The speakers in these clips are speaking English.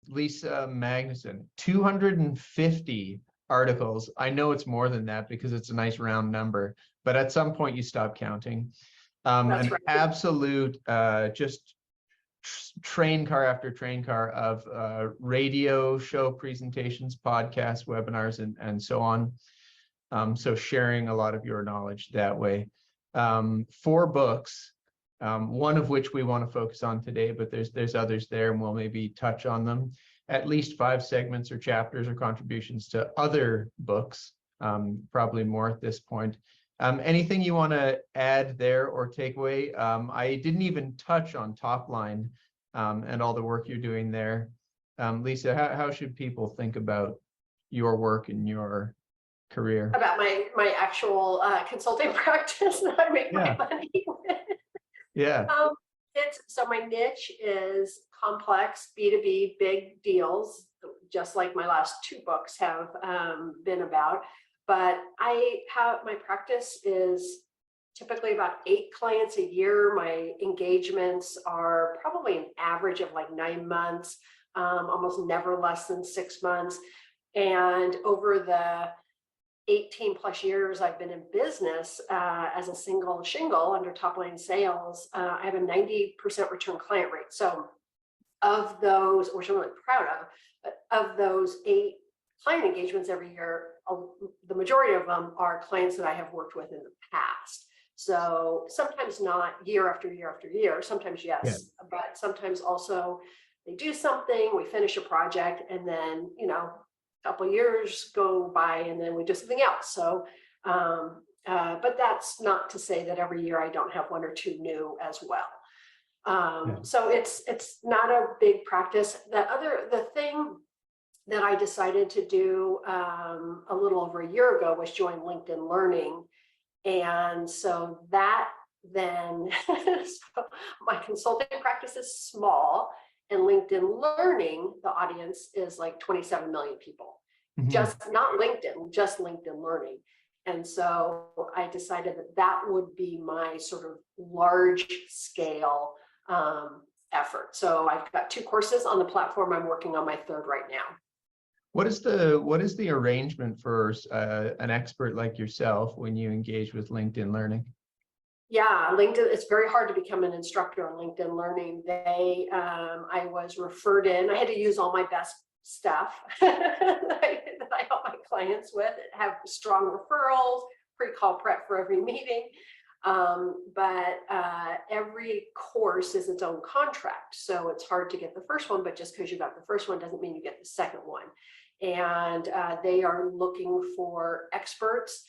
Lisa Magnuson, 250 articles. I know it's more than that because it's a nice round number, but at some point you stop counting. That's An right. absolute just train car after train car of radio show presentations, podcasts, webinars, and so on. So sharing a lot of your knowledge that way. 4 books, one of which we want to focus on today, but there's others there, and we'll maybe touch on them. At least 5 segments or chapters or contributions to other books, probably more at this point. Anything you want to add there or take away? I didn't even touch on Top Line and all the work you're doing there. Lisa, how should people think about your work and your career? About my actual consulting practice that I make my money with. Yeah. So my niche is complex B2B big deals, just like my last 2 books have been about. But my practice is typically about 8 clients a year. My engagements are probably an average of like 9 months, almost never less than 6 months. And over the 18 plus years I've been in business as a single shingle under Top Line Sales, I have a 90% return client rate. So of those, which I'm really proud of, but of those 8 client engagements every year, the majority of them are clients that I have worked with in the past. So sometimes not year after year after year, sometimes yes, but sometimes also they do something, we finish a project, and then, couple years go by and then we do something else. So, but that's not to say that every year I don't have 1 or 2 new as well. So it's not a big practice. The thing that I decided to do a little over a year ago was join LinkedIn Learning. And so that then, so my consulting practice is small, and LinkedIn Learning, the audience is like 27 million people. Mm-hmm. Just not LinkedIn, just LinkedIn Learning. And so I decided that would be my sort of large scale effort. So I've got 2 courses on the platform. I'm working on my 3rd right now. What is the arrangement for an expert like yourself when you engage with LinkedIn Learning? Yeah, LinkedIn, it's very hard to become an instructor on LinkedIn Learning. I was referred in. I had to use all my best stuff that I help my clients with, have strong referrals, pre-call prep for every meeting. But every course is its own contract. So it's hard to get the first one, but just because you got the first one doesn't mean you get the second one. And they are looking for experts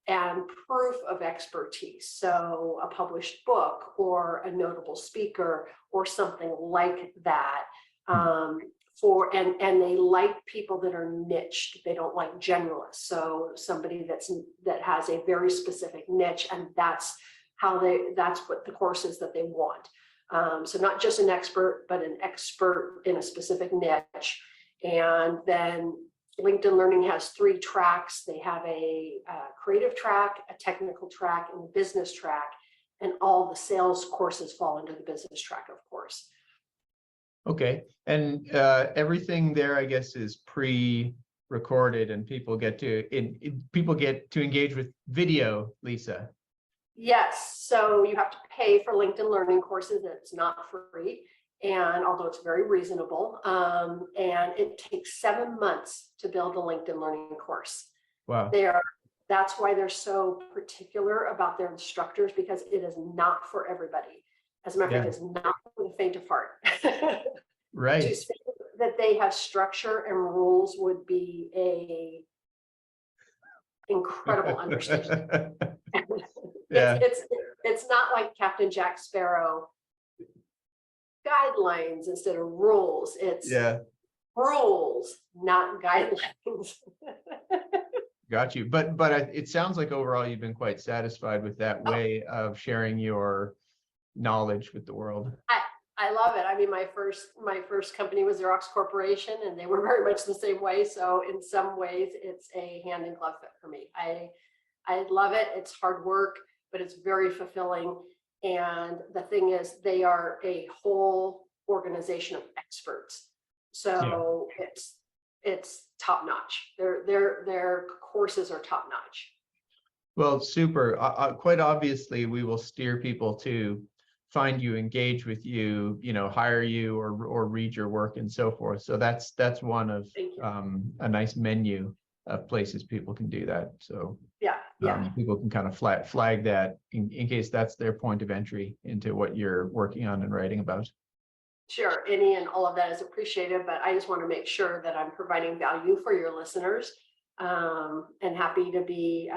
and proof of expertise. So a published book or a notable speaker or something like that. And they like people that are niched. They don't like generalists. So somebody that has a very specific niche, and that's what the course is that they want. So not just an expert, but an expert in a specific niche. And then LinkedIn Learning has 3 tracks. They have a creative track, a technical track, and a business track. And all the sales courses fall into the business track, of course. Okay. And everything there, I guess, is pre-recorded, and people get to engage with video, Lisa. Yes. So you have to pay for LinkedIn Learning courses. It's not free. And although it's very reasonable, and it takes 7 months to build a LinkedIn Learning course. Wow. That's why they're so particular about their instructors, because it is not for everybody. As a matter of fact, it's not for the faint of heart. Right. To say that they have structure and rules would be a incredible understatement. It's not like Captain Jack Sparrow guidelines instead of rules. It's rules, not guidelines. Got you. But it sounds like overall you've been quite satisfied with that way of sharing your knowledge with the world. I love it. I mean, my first company was Xerox Corporation, and they were very much the same way. So in some ways, it's a hand in glove fit for me. I love it. It's hard work, but it's very fulfilling. And the thing is, they are a whole organization of experts. So it's top notch. Their courses are top notch. Well, super. Quite obviously, we will steer people to find you, engage with you, hire you or read your work and so forth. So that's one of a nice menu of places people can do that. So people can kind of flag that in case that's their point of entry into what you're working on and writing about. Sure, any and all of that is appreciated, but I just want to make sure that I'm providing value for your listeners, and happy to be,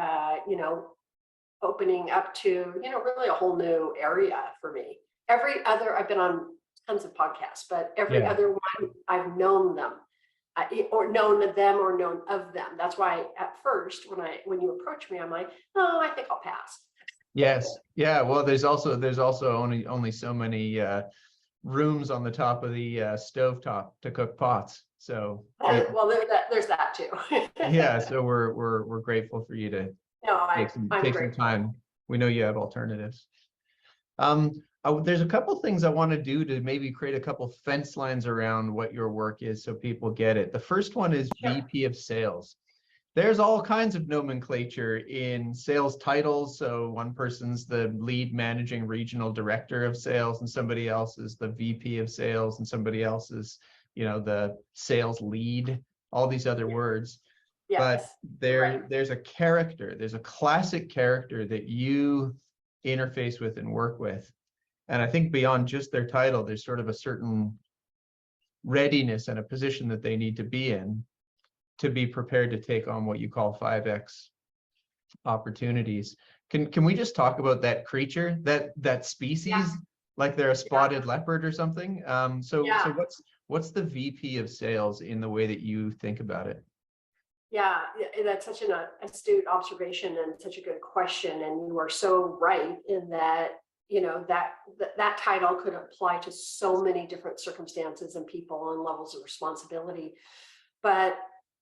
opening up to, really a whole new area for me. I've been on tons of podcasts, but every other one I've known them, or known of them or known of them. That's why at first, when you approach me, I'm like, oh, I think I'll pass. Yes. Yeah. Well, there's also only so many rooms on the top of the stovetop to cook pots. So well, there's that too. Yeah. So we're grateful for you to take some time. We know you have alternatives. There's a couple things I want to do to maybe create a couple fence lines around what your work is so people get it. The first one is VP of Sales. There's all kinds of nomenclature in sales titles. So one person's the lead managing regional director of sales, and somebody else is the VP of sales, and somebody else is, the sales lead, all these other words. But there's a character, there's a classic character that you interface with and work with. And I think beyond just their title, there's sort of a certain readiness and a position that they need to be in to be prepared to take on what you call 5X opportunities. Can we just talk about that creature, that species, like they're a spotted leopard or something? So what's the VP of sales in the way that you think about it? Yeah, that's such an astute observation and such a good question. And you are so right in that, that title could apply to so many different circumstances and people and levels of responsibility. But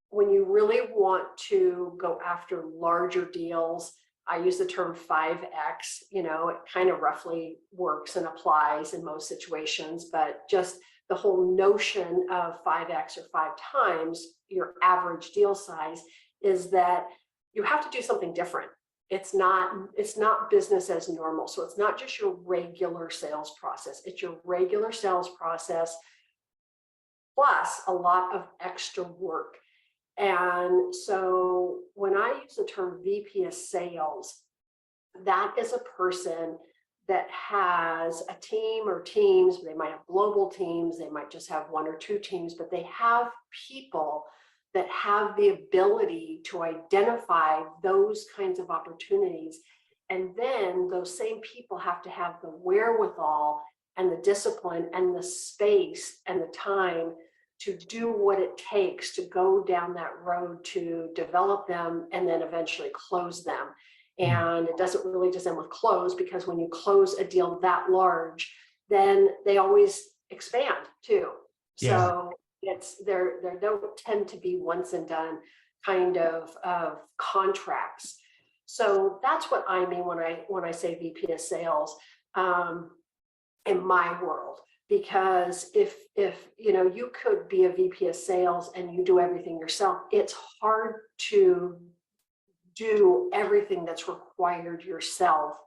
when you really want to go after larger deals, I use the term 5X, it kind of roughly works and applies in most situations, but just the whole notion of 5X or 5 times your average deal size is that you have to do something different. It's not business as normal. So it's not just your regular sales process. It's your regular sales process plus a lot of extra work. And so when I use the term VP of sales, that is a person that has a team or teams. They might have global teams, they might just have 1 or 2 teams, but they have people that have the ability to identify those kinds of opportunities. And then those same people have to have the wherewithal and the discipline and the space and the time to do what it takes to go down that road to develop them and then eventually close them. And it doesn't really just end with close, because when you close a deal that large, then they always expand too. So there don't tend to be once and done kind of contracts. So that's what I mean when I say VP of sales in my world. Because if you could be a VP of sales and you do everything yourself, it's hard to do everything that's required yourself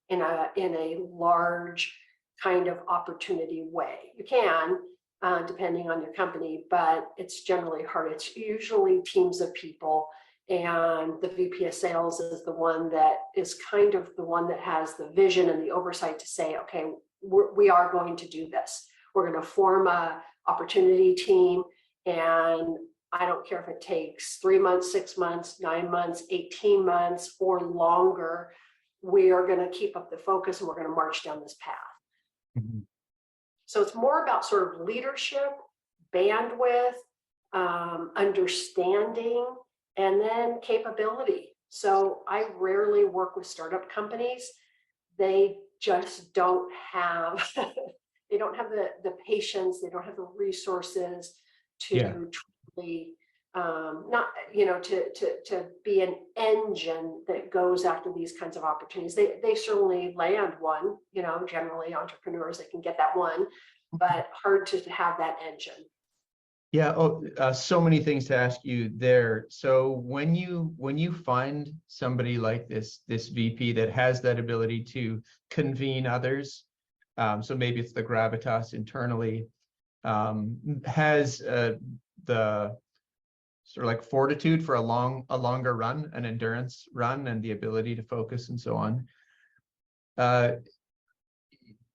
in a large kind of opportunity way. You can, depending on your company, but it's generally hard. It's usually teams of people, and the VP of sales is the one that is kind of the one that has the vision and the oversight to say, okay, we are going to do this. We're going to form a opportunity team, and I don't care if it takes 3 months, 6 months, 9 months, 18 months, or longer. We are going to keep up the focus, and we're going to march down this path. Mm-hmm. So it's more about sort of leadership, bandwidth, understanding, and then capability. So I rarely work with startup companies. They just don't have they don't have the patience, they don't have the resources to truly not to be an engine that goes after these kinds of opportunities. They certainly land one, generally entrepreneurs, they can get that one, but hard to have that engine. Yeah. Oh, so many things to ask you there. So when you find somebody like this VP that has that ability to convene others, so maybe it's the gravitas internally, has the sort of like fortitude for a longer run, an endurance run, and the ability to focus and so on.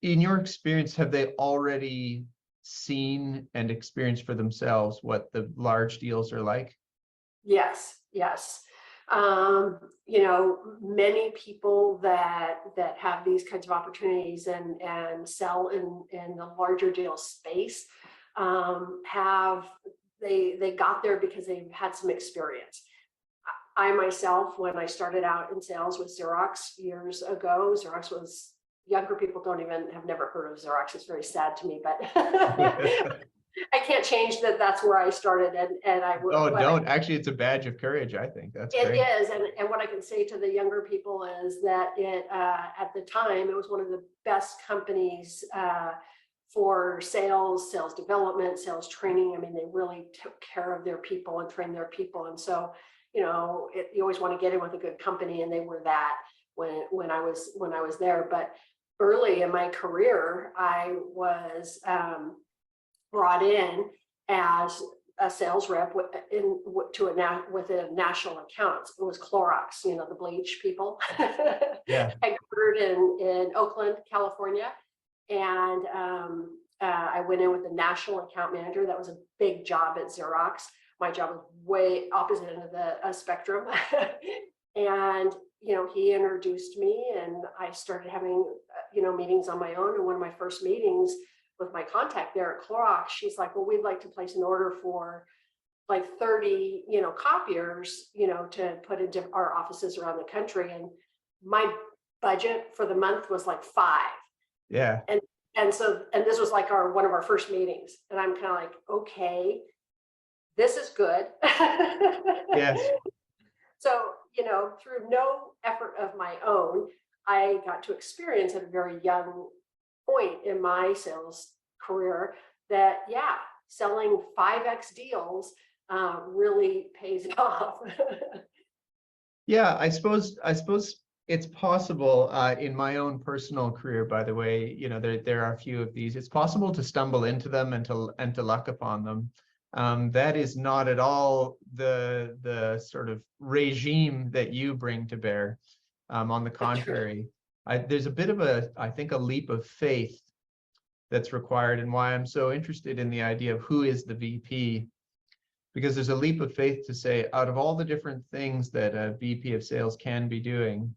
In your experience, have they already seen and experienced for themselves what the large deals are like? Yes, yes. Many people that have these kinds of opportunities and sell in the larger deal space have they got there because they've had some experience. I myself, when I started out in sales with Xerox years ago, Xerox was, younger people have never heard of Xerox. It's very sad to me, but I can't change that. That's where I started, and I would. Oh, don't. Actually, it's a badge of courage, I think. That's It great. is, and what I can say to the younger people is that at the time, it was one of the best companies for sales development, sales training. I mean, they really took care of their people and trained their people, and so you always want to get in with a good company, and they were that when I was there. But early in my career, I was brought in as a sales rep with a national account. It was Clorox, the bleach people. Yeah. Headquartered in Oakland, California, and I went in with the national account manager. That was a big job at Xerox. My job was way opposite end of the spectrum, and he introduced me, and I started having meetings on my own. And one of my first meetings with my contact there at Clorox, she's like, well, we'd like to place an order for like 30, copiers, to put into our offices around the country. And my budget for the month was like 5. Yeah. And so this was like one of our first meetings. And I'm kind of like, okay, this is good. Yes. So, through no effort of my own, I got to experience at a very young point in my sales career that, yeah, selling 5x deals really pays off. Yeah, I suppose it's possible in my own personal career, by the way, there are a few of these. It's possible to stumble into them and to luck upon them. That is not at all the sort of regime that you bring to bear. On the contrary, there's a bit of I think a leap of faith that's required, and why I'm so interested in the idea of who is the VP, because there's a leap of faith to say, out of all the different things that a VP of sales can be doing,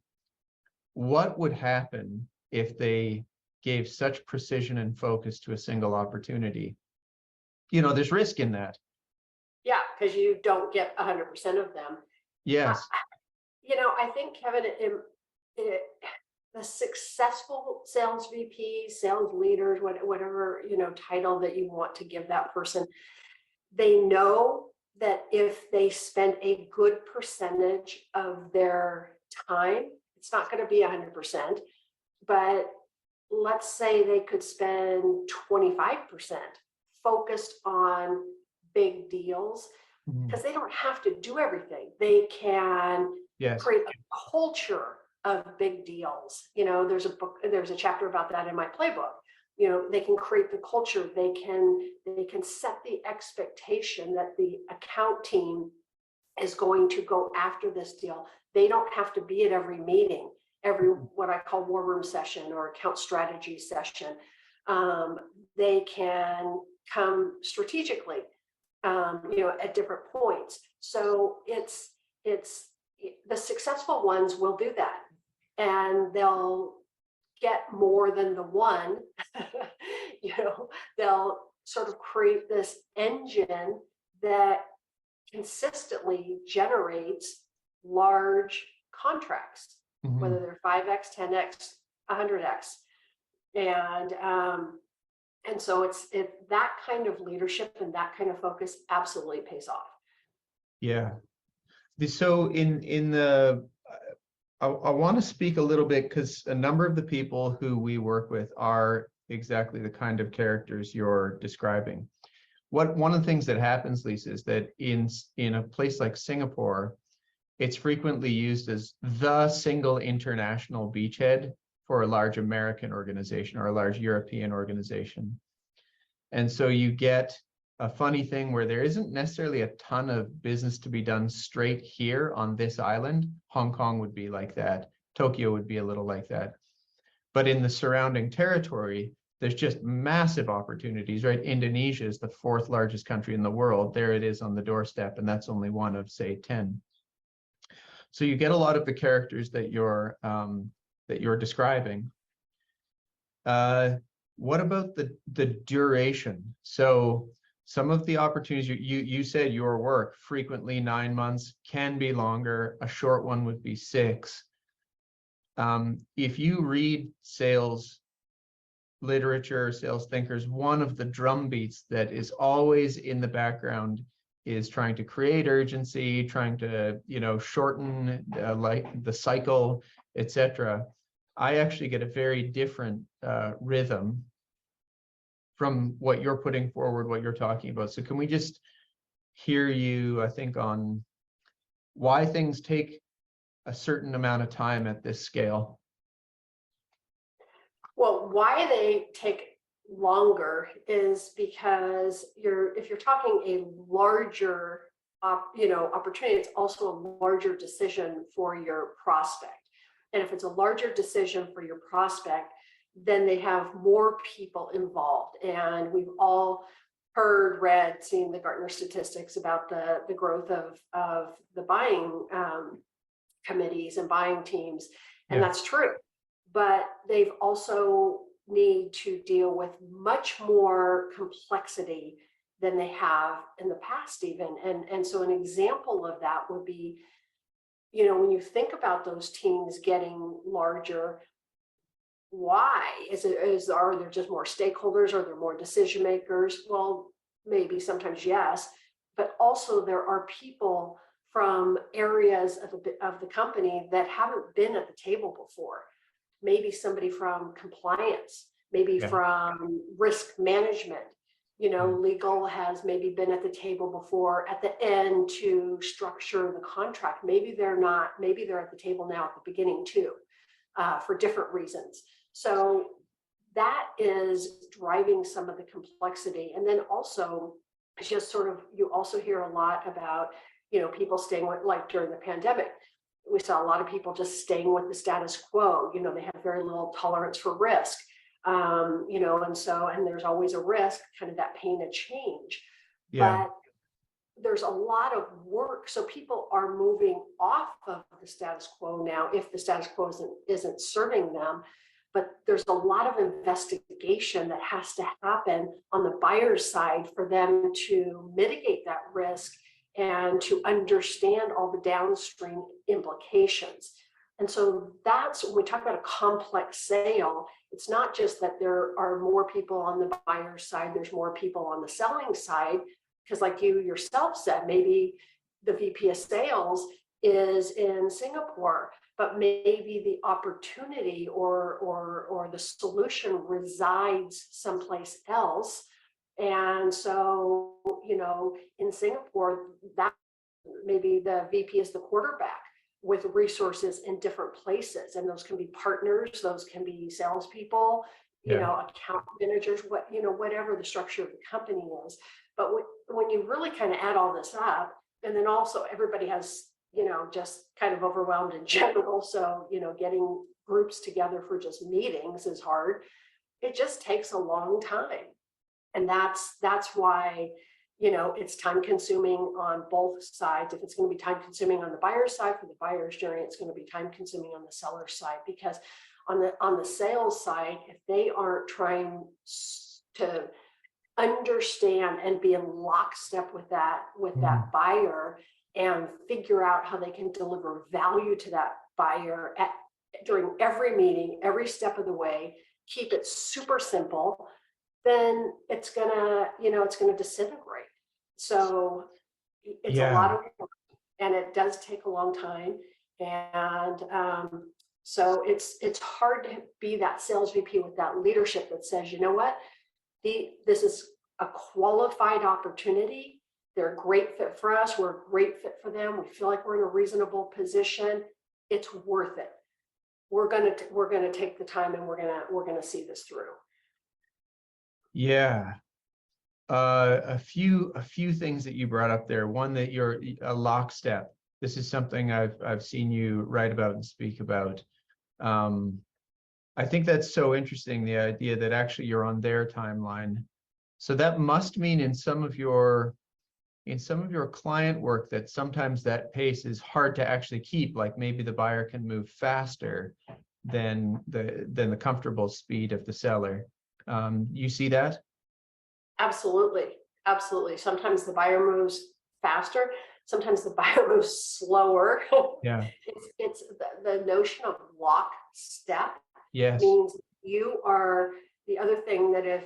what would happen if they gave such precision and focus to a single opportunity? There's risk in that. Yeah, because you don't get 100% of them. Yes. I think, Kevin, the successful sales VPs, sales leaders, whatever, title that you want to give that person, they know that if they spend a good percentage of their time, it's not going to be 100%, but let's say they could spend 25% focused on big deals, because they don't have to do everything. They can create a culture of big deals. There's a chapter about that in my playbook. They can create the culture. They can set the expectation that the account team is going to go after this deal. They don't have to be at every meeting, every what I call war room session or account strategy session. They can come strategically, at different points. So it's the successful ones will do that, and they'll get more than the one. They'll sort of create this engine that consistently generates large contracts, whether they're 5x, 10x, 100x, and so it's that kind of leadership and that kind of focus absolutely pays off. Yeah. So I want to speak a little bit, because a number of the people who we work with are exactly the kind of characters you're describing. one of the things that happens, Lisa, is that in a place like Singapore, it's frequently used as the single international beachhead for a large American organization or a large European organization. And so you get a funny thing where there isn't necessarily a ton of business to be done straight here on this island. Hong Kong would be like that. Tokyo would be a little like that. But in the surrounding territory, there's just massive opportunities, right? Indonesia is the 4th largest country in the world. There it is on the doorstep, and that's only one of, say, 10. So you get a lot of the characters that you're describing. What about the duration? So some of the opportunities you said your work frequently 9 months, can be longer. A short one would be 6. If you read sales literature, sales thinkers, one of the drumbeats that is always in the background is trying to create urgency, trying to, shorten like the cycle, etc. I actually get a very different rhythm from what you're putting forward, what you're talking about. So can we just hear you, I think, on why things take a certain amount of time at this scale? Well, why they take longer is because if you're talking a larger opportunity, it's also a larger decision for your prospect. And if it's a larger decision for your prospect, then they have more people involved. And we've all heard, read, seen the Gartner statistics about the growth of the buying committees and buying teams. And that's true. But they've also need to deal with much more complexity than they have in the past even. And so an example of that would be, when you think about those teams getting larger, why? Are there just more stakeholders? Are there more decision makers? Well, maybe sometimes yes, but also there are people from areas of the company that haven't been at the table before. Maybe somebody from compliance, maybe from risk management. Legal has maybe been at the table before at the end to structure the contract. Maybe they're not, maybe they're at the table now at the beginning too, for different reasons. So that is driving some of the complexity. And then also, just sort of, you also hear a lot about, people staying with, like during the pandemic, we saw a lot of people just staying with the status quo. They have very little tolerance for risk. And there's always a risk, kind of that pain of change. But there's a lot of work. So people are moving off of the status quo now if the status quo isn't serving them. But there's a lot of investigation that has to happen on the buyer's side for them to mitigate that risk and to understand all the downstream implications. And so that's when we talk about a complex sale, it's not just that there are more people on the buyer's side, there's more people on the selling side, because like you yourself said, maybe the VP of sales is in Singapore, but maybe the opportunity or the solution resides someplace else. And so, in Singapore, that maybe the VP is the quarterback with resources in different places. And those can be partners, those can be salespeople, account managers, whatever the structure of the company is. But when you really kind of add all this up, and then also everybody has, just kind of overwhelmed in general. So, getting groups together for just meetings is hard. It just takes a long time. And that's why, it's time consuming on both sides. If it's going to be time consuming on the buyer's side for the buyer's journey, it's going to be time consuming on the seller's side, because on the sales side, if they aren't trying to understand and be in lockstep with that buyer and figure out how they can deliver value to that buyer during every meeting, every step of the way, keep it super simple, then it's gonna disintegrate. So it's a lot of work, and it does take a long time. And so it's hard to be that sales VP with that leadership that says, you know what, this is a qualified opportunity. They're a great fit for us. We're a great fit for them. We feel like we're in a reasonable position. It's worth it. We're gonna take the time, and we're gonna see this through. Yeah. A few things that you brought up there. One, that you're a lockstep. This is something I've seen you write about and speak about. I think that's so interesting, the idea that actually you're on their timeline. So that must mean in some of your client work that sometimes that pace is hard to actually keep. Like maybe the buyer can move faster than the comfortable speed of the seller. You see that? Absolutely. Absolutely. Sometimes the buyer moves faster. Sometimes the buyer moves slower. Yeah. It's the notion of lockstep. Yes. Means you are the other thing that if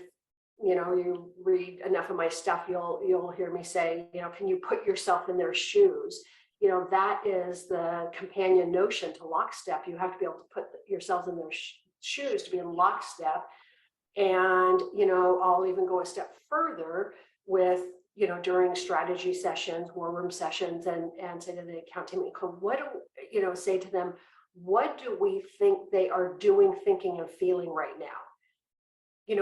you read enough of my stuff, you'll hear me say, can you put yourself in their shoes? That is the companion notion to lockstep. You have to be able to put yourselves in their shoes to be in lockstep. And I'll even go a step further with during strategy sessions, war room sessions, and say to the account team, say to them, what do we think they are doing, thinking, and feeling right now?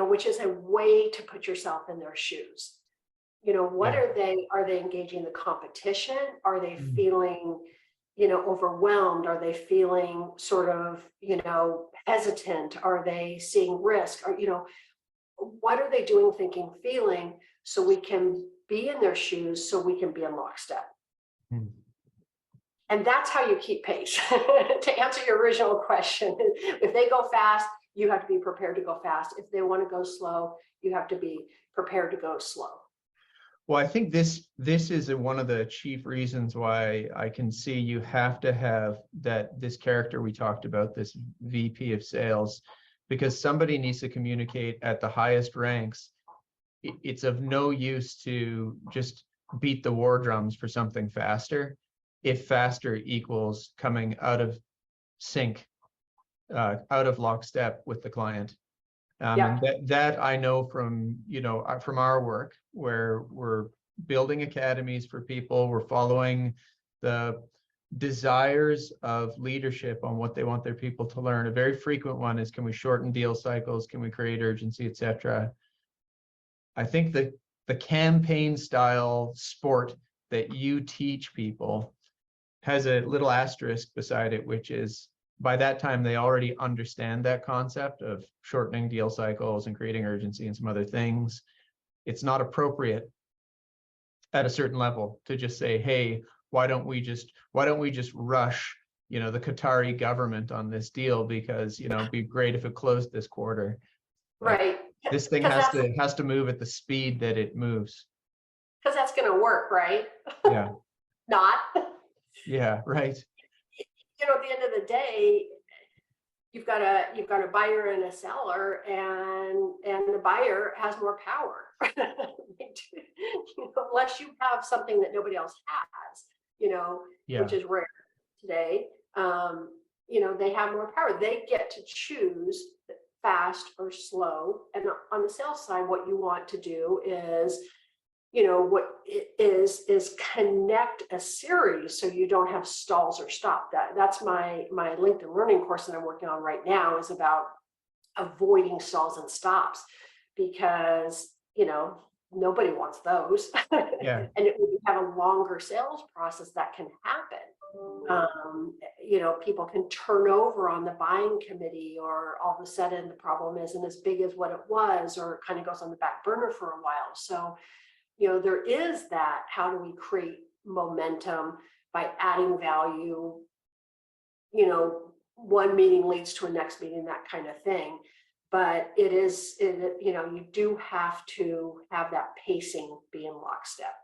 Which is a way to put yourself in their shoes. What are they engaging in the competition? Are they feeling, overwhelmed? Are they feeling sort of, hesitant? Are they seeing risk? Or, what are they doing, thinking, feeling, so we can be in their shoes, so we can be in lockstep? And that's how you keep pace. To answer your original question, if they go fast, you have to be prepared to go fast. If they want to go slow, you have to be prepared to go slow. Well, I think this is one of the chief reasons why I can see you have to have this character we talked about, this VP of sales, because somebody needs to communicate at the highest ranks. It's of no use to just beat the war drums for something faster, if faster equals coming out of sync, out of lockstep with the client. And that I know from our work, where we're building academies for people, we're following the desires of leadership on what they want their people to learn. A very frequent one is, can we shorten deal cycles? Can we create urgency, etc.? I think that the campaign style sport that you teach people has a little asterisk beside it, which is, by that time, they already understand that concept of shortening deal cycles and creating urgency and some other things. It's not appropriate at a certain level to just say, hey, why don't we just rush, the Qatari government on this deal, because, it'd be great if it closed this quarter. Right. This thing has to move at the speed that it moves. Because that's going to work, right? Yeah. Not. Yeah, right. At the end of the day, you've got a buyer and a seller, and the buyer has more power. Unless you have something that nobody else has, which is rare today. They have more power. They get to choose fast or slow. And on the sales side, what you want to do is, what it is connect a series so you don't have stalls or stop. That's my LinkedIn learning course that I'm working on right now, is about avoiding stalls and stops, because nobody wants those. Yeah. And when you have a longer sales process, that can happen. People can turn over on the buying committee, or all of a sudden the problem isn't as big as what it was, or it kind of goes on the back burner for a while. So there is that. How do we create momentum by adding value? One meeting leads to a next meeting, that kind of thing. But you do have to have that pacing be in lockstep.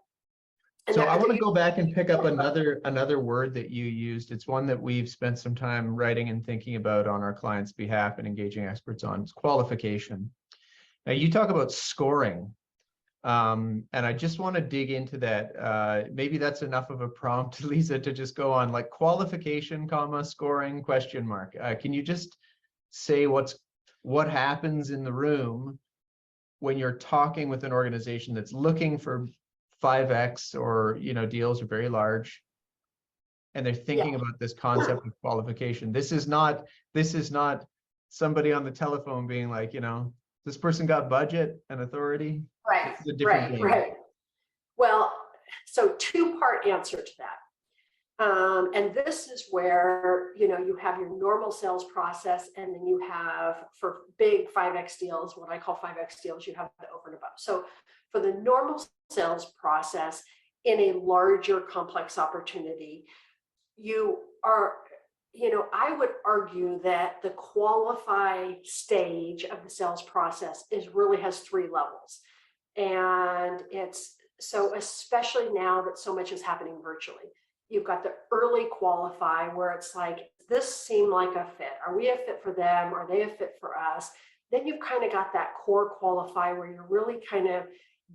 So I want to go back and pick up another word that you used. It's one that we've spent some time writing and thinking about on our clients' behalf and engaging experts on. It's qualification. Now, you talk about scoring. And I just want to dig into that. Maybe that's enough of a prompt, Lisa, to just go on, like, qualification, scoring, ? Can you just say what happens in the room when you're talking with an organization that's looking for 5x, or deals are very large, and they're thinking about this concept of qualification. This is not somebody on the telephone being like, this person got budget and authority. Right, This is a different game. right. Well, so two-part answer to that. And this is where, you have your normal sales process, and then you have, for big 5X deals, what I call 5X deals, you have the over and above. So for the normal sales process in a larger complex opportunity, you are, I would argue that the qualify stage of the sales process really has 3 levels. And it's so, especially now that so much is happening virtually, you've got the early qualify, where it's like, this seemed like a fit. Are we a fit for them? Are they a fit for us? Then you've kind of got that core qualify, where you're really kind of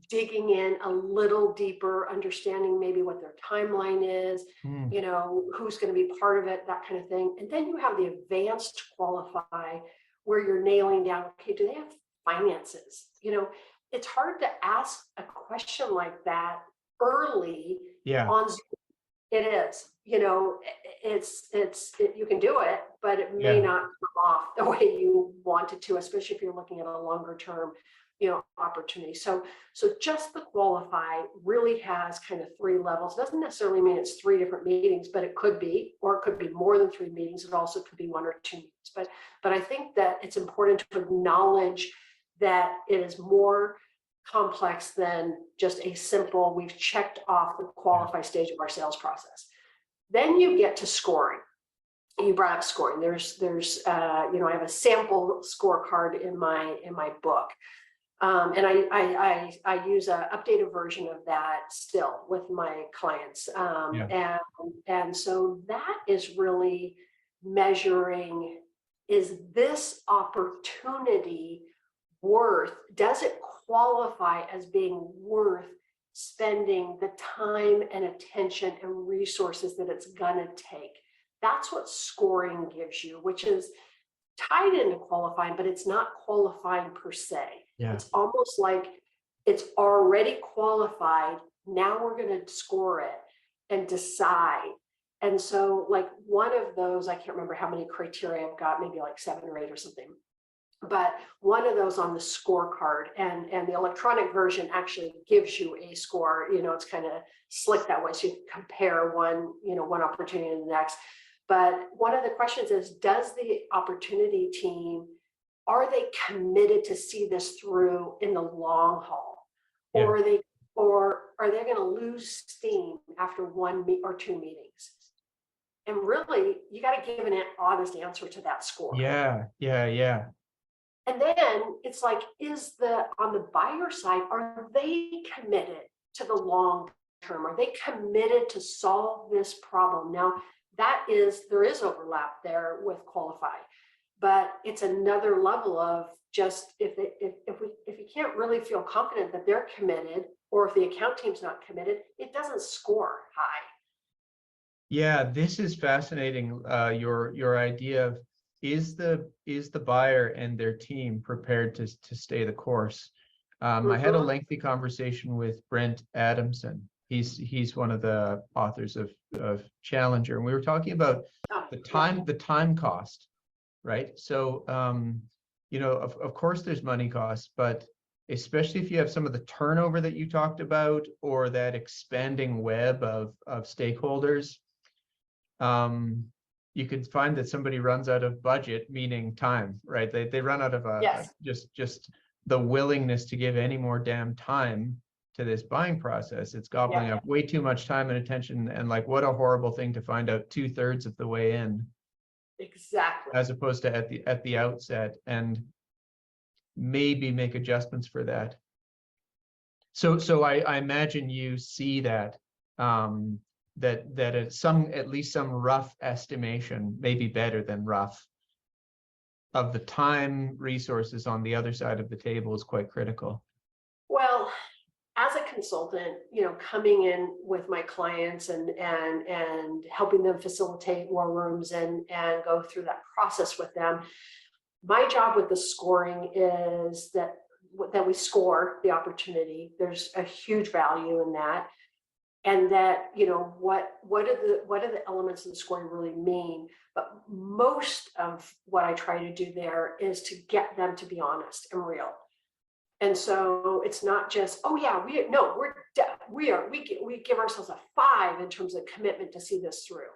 digging in a little deeper, understanding maybe what their timeline is, who's going to be part of it, that kind of thing. And then you have the advanced qualify, where you're nailing down, okay, do they have finances? It's hard to ask a question like that early on Zoom. It is, you can do it, but it may not come off the way you want it to, especially if you're looking at a longer term, opportunity. So just the qualify really has kind of 3 levels. Doesn't necessarily mean it's 3 different meetings, but it could be, or it could be more than 3 meetings. It also could be 1 or 2 meetings. But I think that it's important to acknowledge that it is more complex than just a simple, we've checked off the qualify stage of our sales process. Then you get to scoring. You brought up scoring. There's I have a sample scorecard in my book. And I use an updated version of that still with my clients. And so that is really measuring, is this opportunity does it qualify as being worth spending the time and attention and resources that it's gonna take? That's what scoring gives you, which is tied into qualifying, but it's not qualifying per se. It's almost like it's already qualified. Now we're going to score it and decide. And so, like, one of those, I can't remember how many criteria I've got, maybe like 7 or 8 or something. But one of those on the scorecard, and the electronic version actually gives you a score. It's kind of slick that way, so you can compare one opportunity to the next. But one of the questions is, does the opportunity team, are they committed to see this through in the long haul? Or are they going to lose steam after 1 or 2 meetings? And really, you got to give an honest answer to that score. Yeah. And then it's like, on the buyer side, are they committed to the long term? Are they committed to solve this problem? Now, there is overlap there with qualify, but it's another level of just, if you can't really feel confident that they're committed, or if the account team's not committed, it doesn't score high. Yeah, this is fascinating. Your idea of, is the buyer and their team prepared to stay the course? I had a lengthy conversation with Brent Adamson. He's one of the authors of Challenger, and we were talking about the time cost, right? So of course there's money costs, but especially if you have some of the turnover that you talked about, or that expanding web of stakeholders, you could find that somebody runs out of budget, meaning time, right? They run out of just the willingness to give any more damn time to this buying process. It's gobbling up way too much time and attention, and like, what a horrible thing to find out 2/3 of the way in. Exactly. As opposed to at the outset, and maybe make adjustments for that. So I imagine you see that at least some rough estimation, maybe better than rough, of the time resources on the other side of the table is quite critical. Well, as a consultant, coming in with my clients and helping them facilitate war rooms and go through that process with them, my job with the scoring is that that we score the opportunity. There's a huge value in that. And that, what are the elements of the scoring really mean? But most of what I try to do there is to get them to be honest and real. And so it's not just, oh yeah, we give ourselves a 5 in terms of commitment to see this through.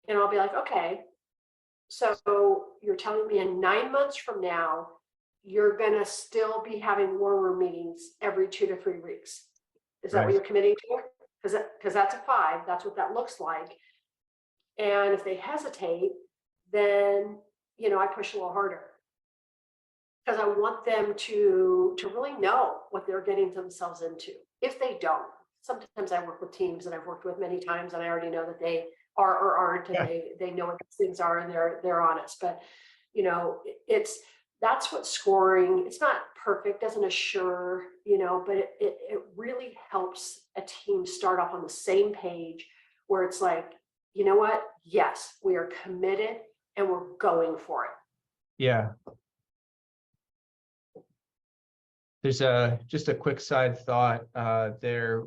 And I'll be like, okay, so you're telling me in 9 months from now, you're gonna still be having war room meetings every 2 to 3 weeks. Is that what you're committing to? Because that's a 5, that's what that looks like. And if they hesitate, then, I push a little harder. Because I want them to really know what they're getting themselves into. If they don't, sometimes I work with teams that I've worked with many times, and I already know that they are or aren't, and they know what these things are, and they're honest. But that's what scoring. It's not perfect, doesn't assure, but it really helps a team start off on the same page, where it's like, you know what? Yes, we are committed and we're going for it. Yeah. There's just a quick side thought there.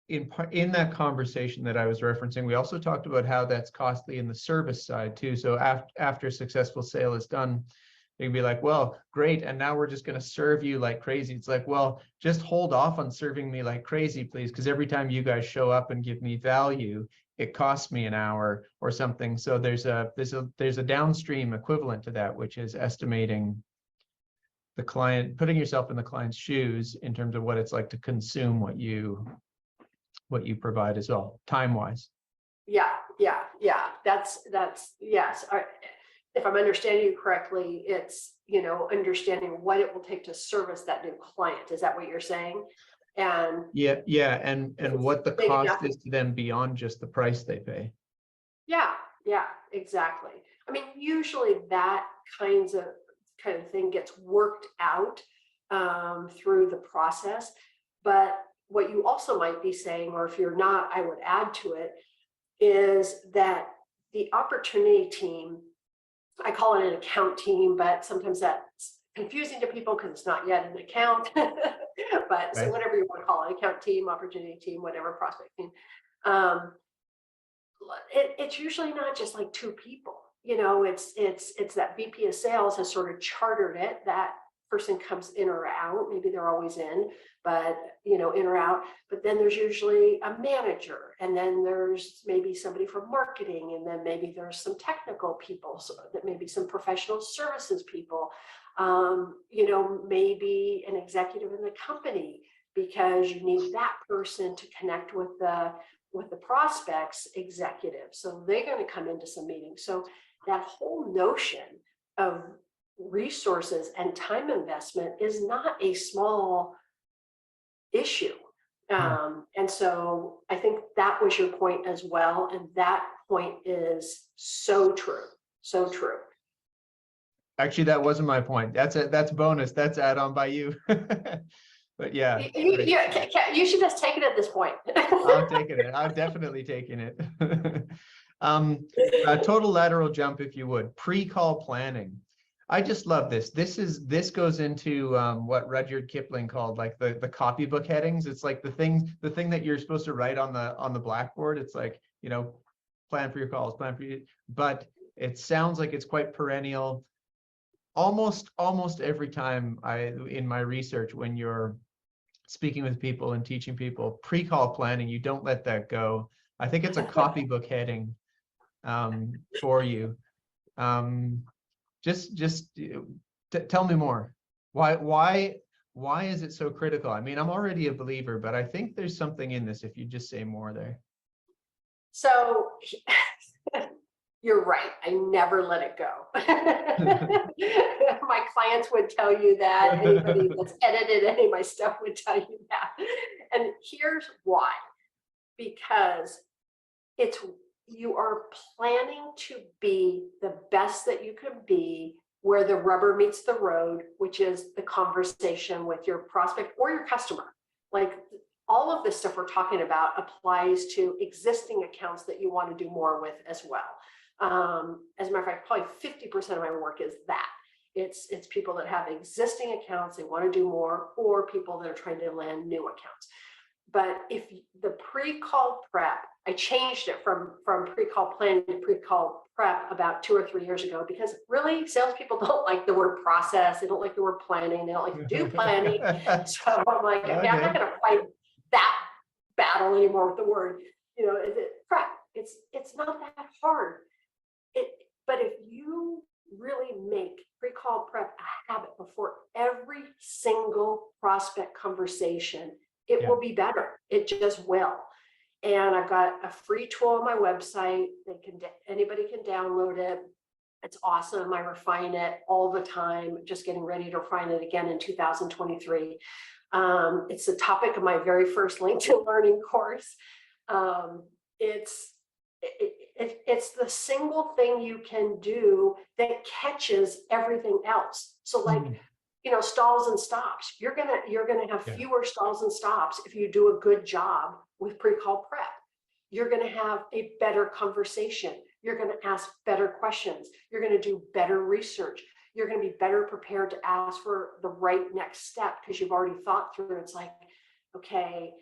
In that conversation that I was referencing, we also talked about how that's costly in the service side too. So after a successful sale is done, they can be like, well, great, and now we're just going to serve you like crazy. It's like, well, just hold off on serving me like crazy, please, because every time you guys show up and give me value, it costs me an hour or something. So there's a downstream equivalent to that, which is estimating the client, putting yourself in the client's shoes in terms of what it's like to consume what you provide as well, time-wise. Yeah. That's yes. If I'm understanding you correctly, it's, understanding what it will take to service that new client. Is that what you're saying? And yeah, and what the cost is to them beyond just the price they pay. Yeah, exactly. I mean, usually that kind of thing gets worked out through the process. But what you also might be saying, or if you're not, I would add to it, is that the opportunity team, I call it an account team, but sometimes that's confusing to people because it's not yet an account. But so whatever you want to call it, account team, opportunity team, whatever, prospect team. It's usually not just like 2 people. It's that VP of sales has sort of chartered it. That person comes in or out. Maybe they're always in, but in or out. But then there's usually a manager, and then there's maybe somebody from marketing, and then maybe there's some technical people, so that maybe some professional services people, maybe an executive in the company, because you need that person to connect with the prospects executive. So they're going to come into some meetings. So that whole notion of resources and time investment is not a small issue. And so I think that was your point as well. And that point is so true. So true. Actually, that wasn't my point. That's bonus. That's add on by you. But yeah. You should just take it at this point. I'm taking it. I'm definitely taking it. A total lateral jump, if you would. Pre-call planning. I just love this. This goes into what Rudyard Kipling called like the copybook headings. It's like the thing that you're supposed to write on the blackboard. It's like, plan for your calls, plan for you. But it sounds like it's quite perennial. Almost every time in my research, when you're speaking with people and teaching people pre-call planning, you don't let that go. I think it's a copybook heading for you. Just tell me more. Why is it so critical? I mean, I'm already a believer, but I think there's something in this if you just say more there. So you're right. I never let it go. My clients would tell you that. Anybody that's edited any of my stuff would tell you that. And here's why. Because you are planning to be the best that you can be where the rubber meets the road, which is the conversation with your prospect or your customer. Like all of this stuff we're talking about applies to existing accounts that you want to do more with as well. As a matter of fact, probably 50% of my work is that. It's people that have existing accounts, they want to do more, or people that are trying to land new accounts. But if the pre-call prep, I changed it from pre-call planning to pre-call prep about 2 or 3 years ago, because really salespeople don't like the word process. They don't like the word planning. They don't like to do planning. So I'm like, okay, I'm not going to fight that battle anymore with the word, is it prep? It's not that hard. But if you really make pre-call prep a habit before every single prospect conversation, it will be better. It just will. And I've got a free tool on my website. Anybody can download it. It's awesome. I refine it all the time. Just getting ready to refine it again in 2023. It's the topic of my very first LinkedIn learning course. It's the single thing you can do that catches everything else. So like, stalls and stops. You're gonna have fewer stalls and stops if you do a good job with pre-call prep. You're gonna have a better conversation. You're gonna ask better questions. You're gonna do better research. You're gonna be better prepared to ask for the right next step because you've already thought through. It's like, okay,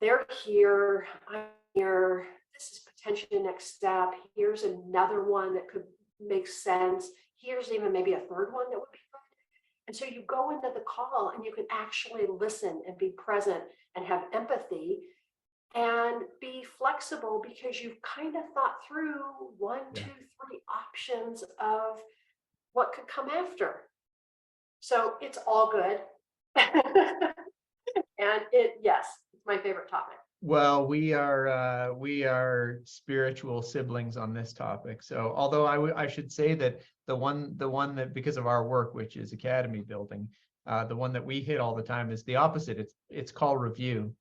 they're here, I'm here. This is potentially the next step. Here's another one that could make sense. Here's even maybe a third one that would be good. And so you go into the call and you can actually listen and be present and have empathy and be flexible because you've kind of thought through 1, 2, 3 options of what could come after. So it's all good. And yes, it's my favorite topic. Well, we are spiritual siblings on this topic. So although I should say that the one that, because of our work, which is academy building, the one that we hit all the time is the opposite. It's called review,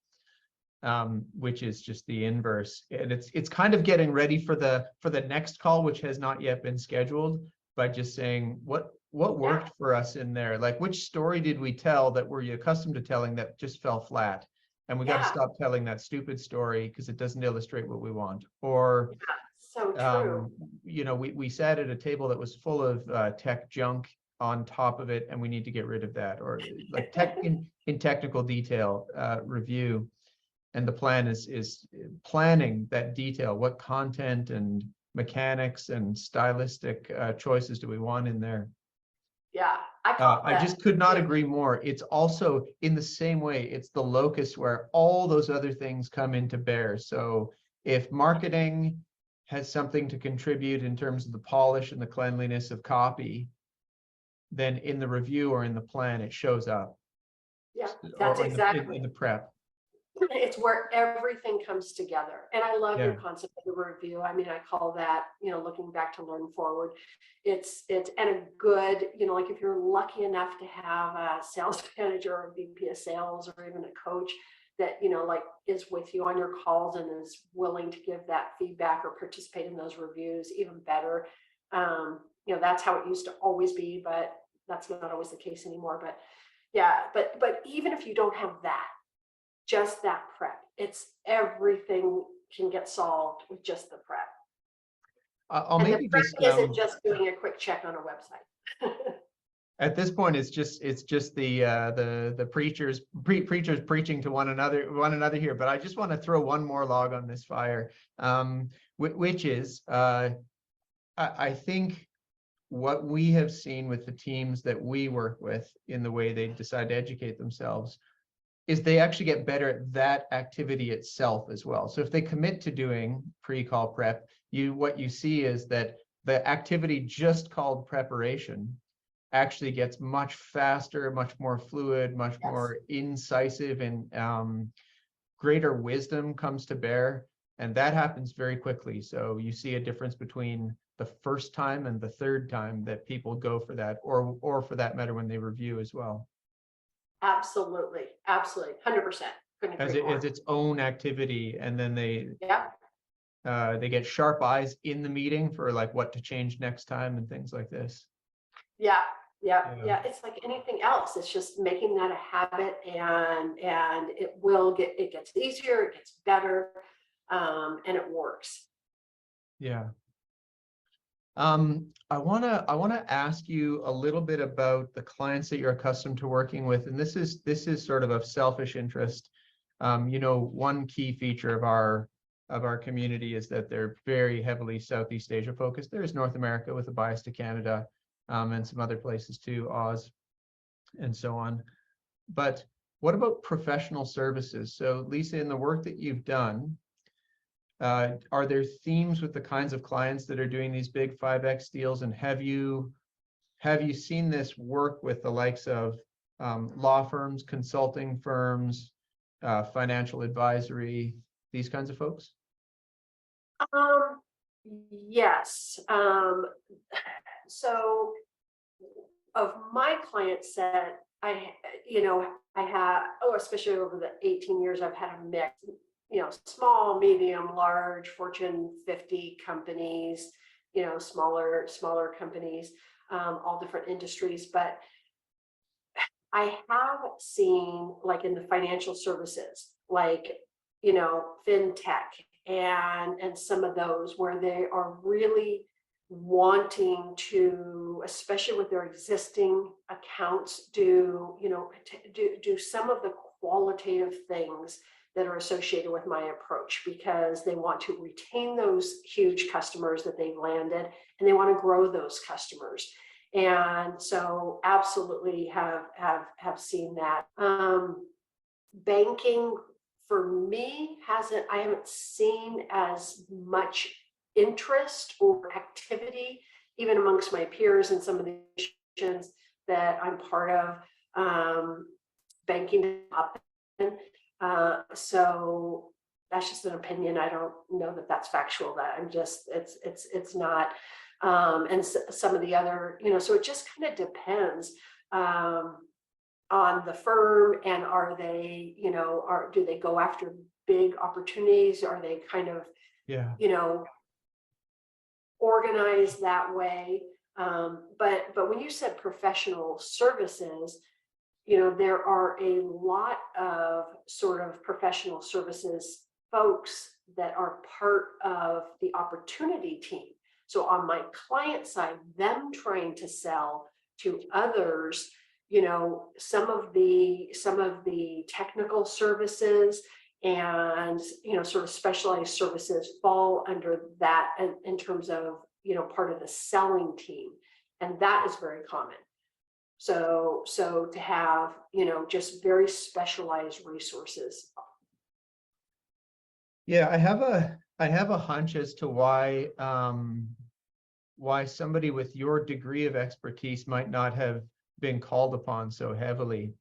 which is just the inverse. And it's kind of getting ready for the next call, which has not yet been scheduled, by just saying what worked for us in there. Like, which story did we tell that were you accustomed to telling that just fell flat? And we got to stop telling that stupid story because it doesn't illustrate what we want. Or, so true. We sat at a table that was full of tech junk on top of it, and we need to get rid of that. Or like tech in technical detail review. And the plan is planning that detail. What content and mechanics and stylistic choices do we want in there? Yeah, I just could not agree more. It's also in the same way, it's the locus where all those other things come into bear. So if marketing has something to contribute in terms of the polish and the cleanliness of copy, then in the review or in the plan, it shows up. Yeah, that's exactly in the prep. It's where everything comes together. And I love your concept of the review. I mean, I call that, looking back to learn forward. It's and a good, like if you're lucky enough to have a sales manager or a VP of sales or even a coach that, like is with you on your calls and is willing to give that feedback or participate in those reviews, even better. That's how it used to always be, but that's not always the case anymore. But yeah, but even if you don't have that, just that prep, it's everything can get solved with just the prep. I'll maybe the prep just isn't just doing a quick check on a website. At this point, it's just the preachers preaching to one another here. But I just want to throw one more log on this fire, which is I think what we have seen with the teams that we work with in the way they decide to educate themselves is they actually get better at that activity itself as well. So if they commit to doing pre-call prep, what you see is that the activity just called preparation actually gets much faster, much more fluid, much more incisive, and greater wisdom comes to bear. And that happens very quickly. So you see a difference between the first time and the third time that people go for that, or for that matter, when they review as well. Absolutely. 100%. As its own activity. And then they get sharp eyes in the meeting for like what to change next time and things like this. Yeah. It's like anything else. It's just making that a habit, and it gets easier, it gets better, and it works. Yeah. I wanna ask you a little bit about the clients that you're accustomed to working with, and this is sort of selfish interest. One key feature of our community is that they're very heavily Southeast Asia focused. There's North America with a bias to Canada, and some other places too, Oz, and so on. But what about professional services? So, Lisa, in the work that you've done, are there themes with the kinds of clients that are doing these big 5X deals? And have you seen this work with the likes of law firms, consulting firms, financial advisory, these kinds of folks? Um, yes. So of my client set, I have, especially over the 18 years, I've had a mix, small, medium, large, Fortune 50 companies, smaller companies, all different industries. But I have seen, like in the financial services, like, fintech and some of those where they are really wanting to, especially with their existing accounts, do some of the qualitative things that are associated with my approach, because they want to retain those huge customers that they've landed, and they want to grow those customers. And so absolutely have seen that. Banking for me I haven't seen as much interest or activity, even amongst my peers and some of the institutions that I'm part of, banking up. So that's just an opinion. I don't know that that's factual. That I'm just, it's not. And some of the other, so it just kind of depends on the firm, and are they, do they go after big opportunities? Are they kind of, Yeah. organized that way? But when you said professional services, there are a lot of sort of professional services folks that are part of the opportunity team. So on my client side, them trying to sell to others, some of the technical services and, sort of specialized services fall under that in terms of, part of the selling team. And that is very common. So to have, just very specialized resources. Yeah, I have a hunch as to why somebody with your degree of expertise might not have been called upon so heavily.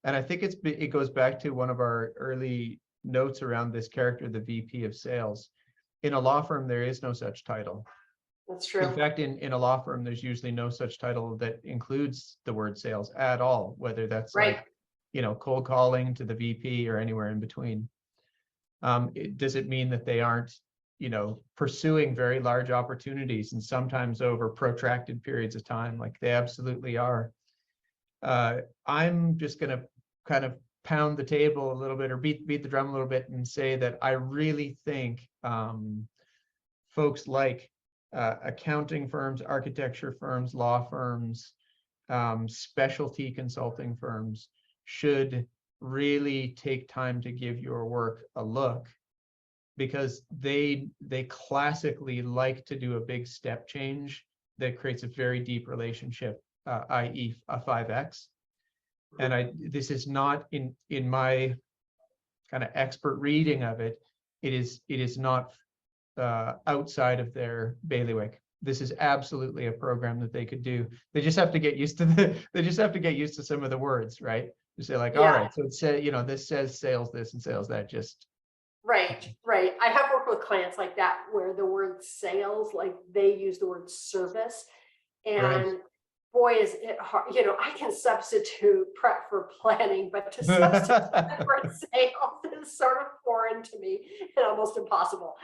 And I think it goes back to one of our early notes around this character, the VP of sales. In a law firm, there is no such title. That's true. In fact, in a law firm, there's usually no such title that includes the word sales at all, whether that's right. Like, cold calling to the VP or anywhere in between. Does it mean that they aren't, pursuing very large opportunities, and sometimes over protracted periods of time? Like, they absolutely are. I'm just going to kind of pound the table a little bit, or beat the drum a little bit, and say that I really think folks like accounting firms, architecture firms, law firms, specialty consulting firms should really take time to give your work a look, because they classically like to do a big step change that creates a very deep relationship, i.e. a 5X. And this is not in my kind of expert reading of it. It is not outside of their bailiwick. This is absolutely a program that they could do. They just have to get used to some of the words, right? To say like, all right, so it says, this says sales this and sales that. Just right. I have worked with clients like that where the word sales, like they use the word service, and right. Boy, is it hard. I can substitute prep for planning, but to substitute for sales is sort of foreign to me and almost impossible.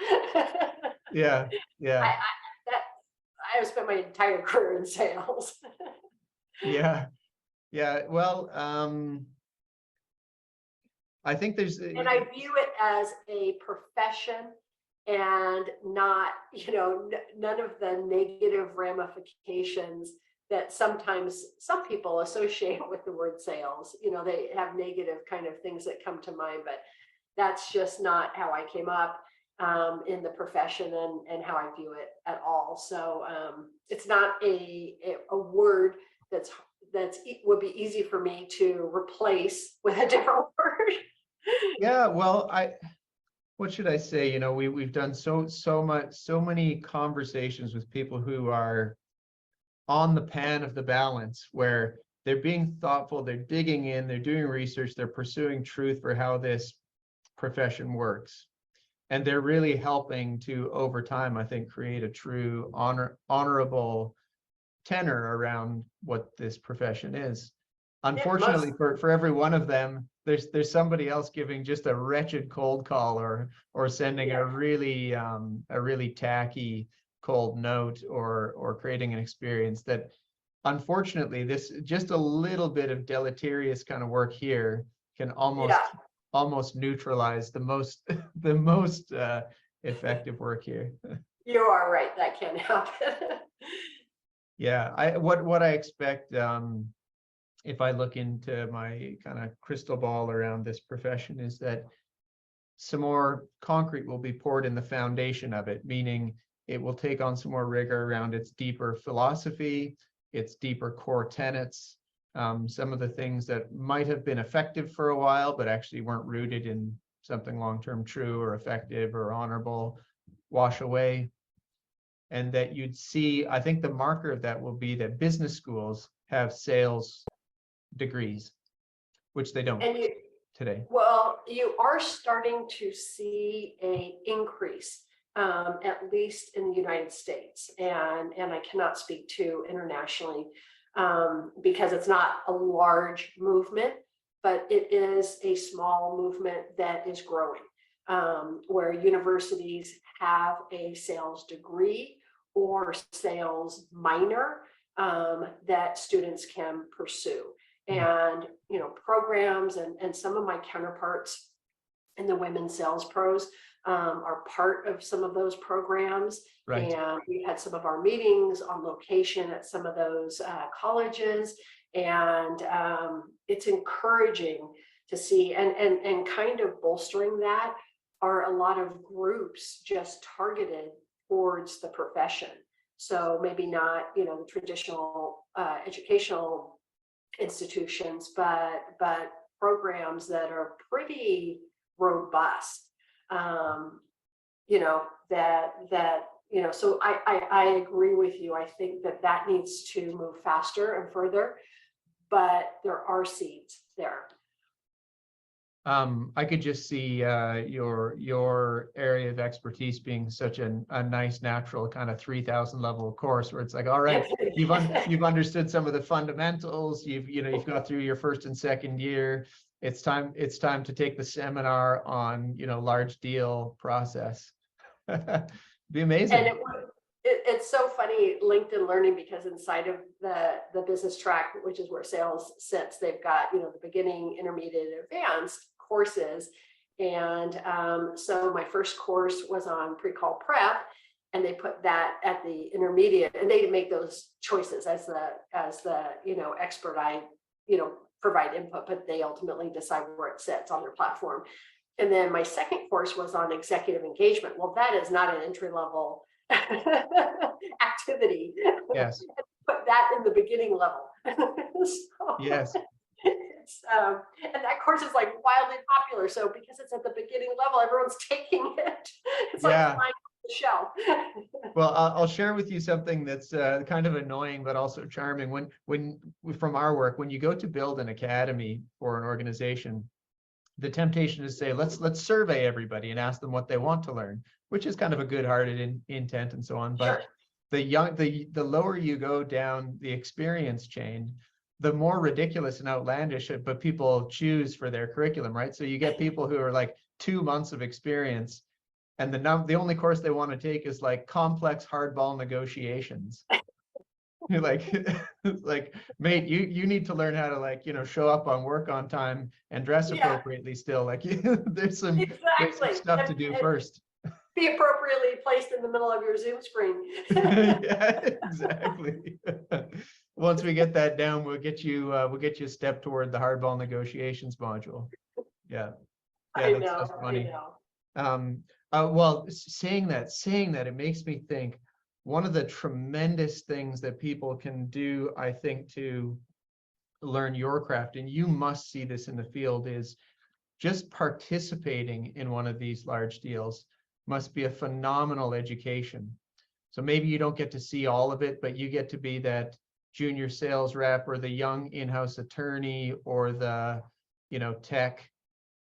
Yeah. I have spent my entire career in sales. Yeah. Well, I think there's, and I view it as a profession and not, none of the negative ramifications that sometimes some people associate with the word sales. They have negative kind of things that come to mind, but that's just not how I came up in the profession and how I view it at all. So it's not a word that would be easy for me to replace with a different word. Yeah, well, what should I say? We've done so many conversations with people who are on the pan of the balance, where they're being thoughtful, they're digging in, they're doing research, they're pursuing truth for how this profession works. And they're really helping to, over time, I think, create a true honorable tenor around what this profession is. Unfortunately, for every one of them, there's somebody else giving just a wretched cold call or sending a really tacky cold note or creating an experience that, unfortunately, this just a little bit of deleterious kind of work here can almost neutralize the most effective work here. You are right, that can happen. Yeah, what I expect, if I look into my kind of crystal ball around this profession, is that some more concrete will be poured in the foundation of it, meaning it will take on some more rigor around its deeper philosophy, its deeper core tenets, some of the things that might have been effective for a while, but actually weren't rooted in something long-term true or effective or honorable, wash away. And that you'd see, I think the marker of that will be that business schools have sales degrees, which they don't today. Well, you are starting to see an increase, at least in the United States, and I cannot speak to internationally because it's not a large movement, but it is a small movement that is growing, where universities have a sales degree or sales minor that students can pursue. And programs and some of my counterparts in the women's sales pros are part of some of those programs. Right. And we had some of our meetings on location at some of those colleges, and it's encouraging to see, and kind of bolstering that are a lot of groups just targeted towards the profession. So maybe not the traditional educational institutions, but programs that are pretty robust. So I agree with you. I think that needs to move faster and further, but there are seeds there. I could just see your area of expertise being such a nice natural kind of 3,000 level course where it's like, all right, you've understood some of the fundamentals, you've got through your first and second year. It's time to take the seminar on large deal process. Be amazing. And it's so funny, LinkedIn Learning, because inside of the business track, which is where sales sits, they've got the beginning, intermediate, advanced courses. And so my first course was on pre-call prep, and they put that at the intermediate, and they make those choices as the expert. I provide input, but they ultimately decide where it sits on their platform. And then my second course was on executive engagement. Well, that is not an entry level activity. Yes. Put that in the beginning level. So, yes. And that course is like wildly popular. So because it's at the beginning level, everyone's taking it. It's like flying off the shelf. Well, I'll share with you something that's kind of annoying, but also charming. When from our work, when you go to build an academy for an organization, the temptation is to say, let's survey everybody and ask them what they want to learn, which is kind of a good-hearted intent and so on. But sure. the lower you go down the experience chain, the more ridiculous and outlandish but people choose for their curriculum, right? So you get people who are like 2 months of experience, and the only course they want to take is like complex hardball negotiations. You're like, mate, you need to learn how to show up on work on time and dress appropriately still. Like there's some stuff to do first. be appropriately placed in the middle of your Zoom screen. Yeah, exactly. Once we get that down, we'll get you a step toward the hardball negotiations module. Yeah. Yeah, I that's know, so I funny. know. Well, saying that, it makes me think one of the tremendous things that people can do, I think, to learn your craft, and you must see this in the field, is just participating in one of these large deals must be a phenomenal education. So maybe you don't get to see all of it, but you get to be that junior sales rep or the young in-house attorney or the, tech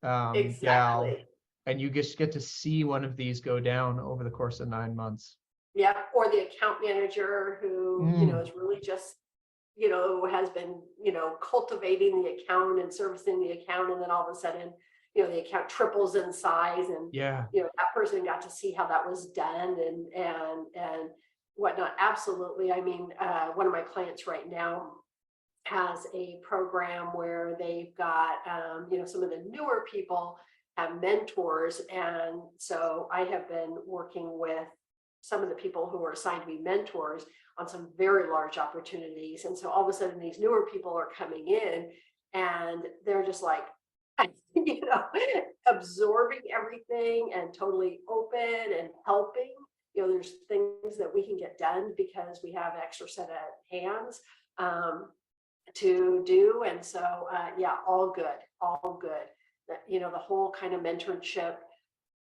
gal, Exactly. and you just get to see one of these go down over the course of 9 months. Yeah, or the account manager who, is really just, has been, cultivating the account and servicing the account, and then all of a sudden, the account triples in size, and Yeah. that person got to see how that was done and whatnot. Absolutely. I mean, one of my clients right now has a program where they've got, some of the newer people have mentors. And so I have been working with some of the people who are assigned to be mentors on some very large opportunities. And so all of a sudden these newer people are coming in and they're just like, absorbing everything and totally open and helping. There's things that we can get done because we have an extra set of hands to do. And so, yeah, all good. The whole kind of mentorship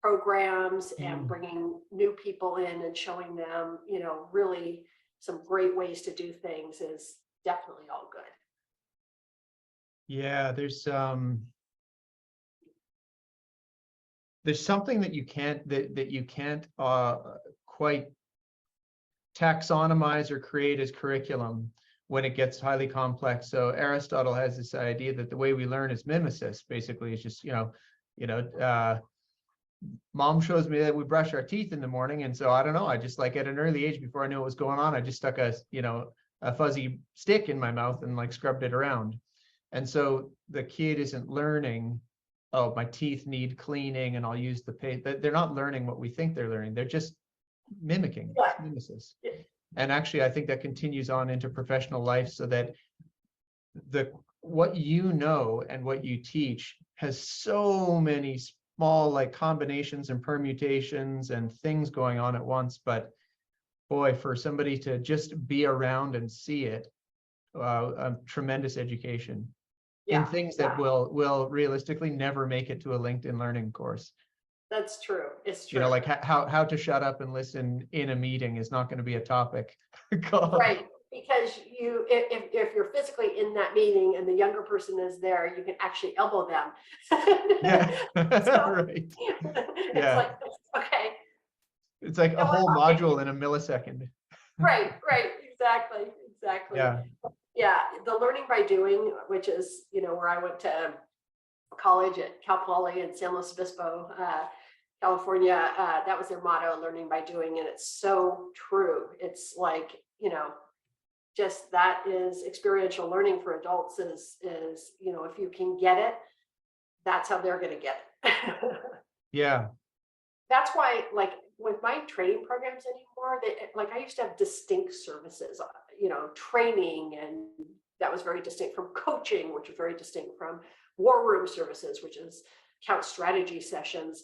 programs and bringing new people in and showing them, really some great ways to do things is definitely all good. Yeah, there's something that you can't quite taxonomize or create as curriculum when it gets highly complex. So Aristotle has this idea that the way we learn is mimesis. Basically, it's just mom shows me that we brush our teeth in the morning, and so I don't know. I just, like, at an early age, before I knew what was going on, I just stuck a fuzzy stick in my mouth and, like, scrubbed it around. And so the kid isn't learning, oh, my teeth need cleaning and I'll use the paste. They're not learning what we think they're learning. They're just mimicking. Yeah. Mimesis. Yeah. And actually, I think that continues on into professional life, so that what and what you teach has so many small, like, combinations and permutations and things going on at once. But boy, for somebody to just be around and see it, a tremendous education in things that will realistically never make it to a LinkedIn Learning course. That's true. It's true. Like how to shut up and listen in a meeting is not going to be a topic. Right. Because if you're physically in that meeting and the younger person is there, you can actually elbow them. Yeah. So, right. It's like, okay. It's like a whole module in a millisecond. Right. Exactly. Yeah. The learning by doing, which is, where I went to college at Cal Poly in San Luis Obispo, California. That was their motto, learning by doing. And it's so true. It's like, just that is experiential learning for adults is, if you can get it, that's how they're going to get it. Yeah. That's why, like, with my training programs anymore, I used to have distinct services, training, and that was very distinct from coaching, which was very distinct from war room services, which is account strategy sessions.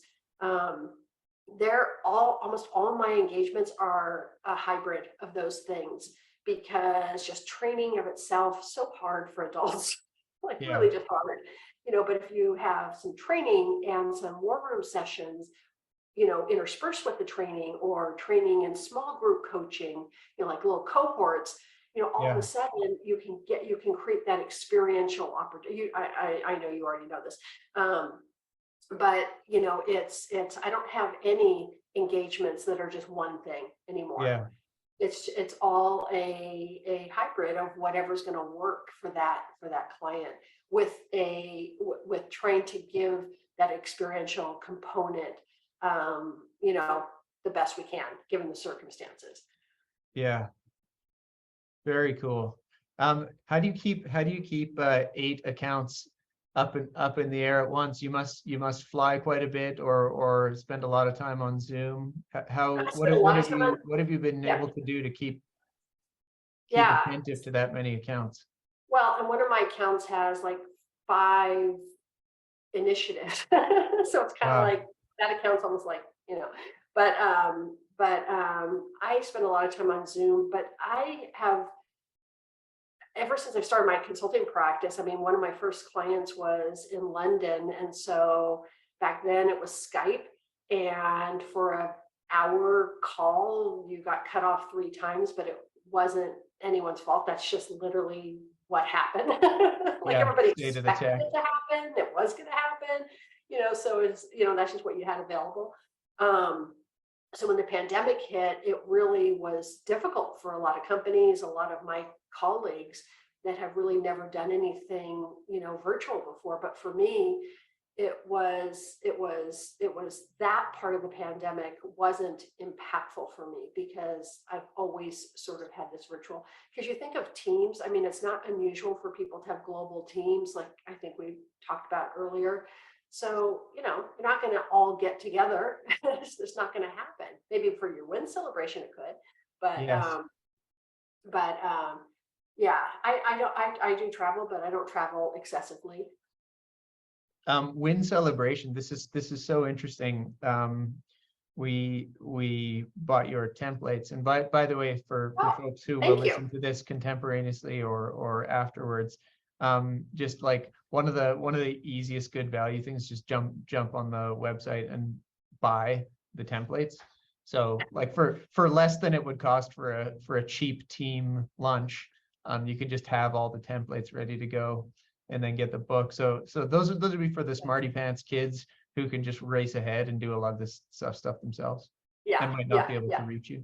Almost all my engagements are a hybrid of those things, because just training of itself so hard for adults, really just hard, but if you have some training and some war room sessions, interspersed with the training, or training in small group coaching, like little cohorts, all of a sudden you can create that experiential opportunity. I know you already know this, but it's I don't have any engagements that are just one thing anymore. Yeah. It's all a hybrid of whatever's going to work for that client, with trying to give that experiential component, the best we can given the circumstances. Yeah. Very cool. How do you keep 8 accounts up in the air at once. You must fly quite a bit, or spend a lot of time on Zoom. How I spent a lot of time on, what have you been yeah, able to do to keep yeah. attentive to that many accounts? Well, and one of my accounts has like 5 initiatives. So it's kind of Wow. like that account's almost like, I spend a lot of time on Zoom, but I have, ever since I started my consulting practice, I mean, one of my first clients was in London. And so back then it was Skype. And for an hour call, you got cut off 3 times, but it wasn't anyone's fault. That's just literally what happened. Like Yeah, everybody state of the expected tech. it to happen. It was going to happen, so it's, that's just what you had available. So when the pandemic hit, it really was difficult for a lot of companies, a lot of my colleagues that have really never done anything, virtual before. But for me, it was that part of the pandemic wasn't impactful for me because I've always sort of had this virtual, because you think of teams. I mean, it's not unusual for people to have global teams, like I think we talked about earlier. So, you're not going to all get together. It's just not going to happen. Maybe for your win celebration, it could, but, Yes. yeah, I do travel, but I don't travel excessively. Win celebration. This is so interesting. We bought your templates, and by the way, for Oh, folks who will thank you. listen to this contemporaneously or afterwards, just like one of the easiest good value things, just jump on the website and buy the templates. So like for less than it would cost for a cheap team lunch, you could just have all the templates ready to go and then get the book. So those would be for the smarty pants kids who can just race ahead and do a lot of this stuff themselves Yeah, and might not yeah, be able yeah. to reach you.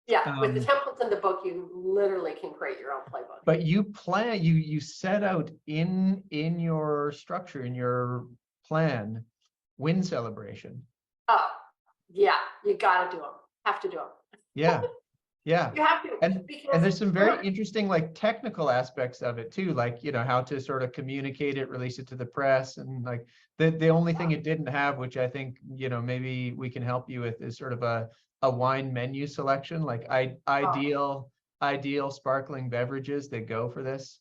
Yeah, with the templates in the book, you literally can create your own playbook. But you set out in your structure, in your plan, win celebration. Oh, yeah, you got to do them. Have to do them. Yeah. Yeah. You have to, And because there's some very interesting like technical aspects of it too, like how to sort of communicate it, release it to the press, and like the only thing it didn't have, which I think maybe we can help you with, is sort of a wine menu selection, like ideal sparkling beverages that go for this.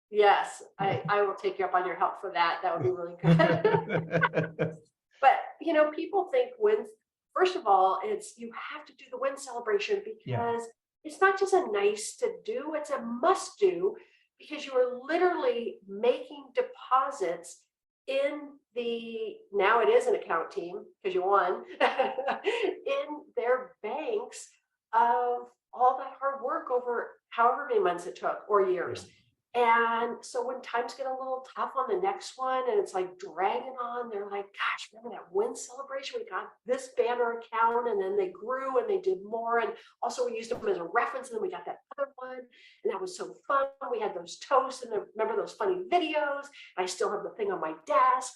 yes, I will take you up on your help for that. That would be really good. But people think first of all, you have to do the win celebration because it's not just a nice to do, it's a must do, because you are literally making deposits now it is an account team because you won, in their banks of all that hard work over however many months it took or years. Yeah. And so when times get a little tough on the next one and it's like dragging on, they're like, gosh, remember that win celebration? We got this banner account, and then they grew and they did more. And also we used them as a reference, and then we got that other one. And that was so fun. We had those toasts, and remember those funny videos? I still have the thing on my desk.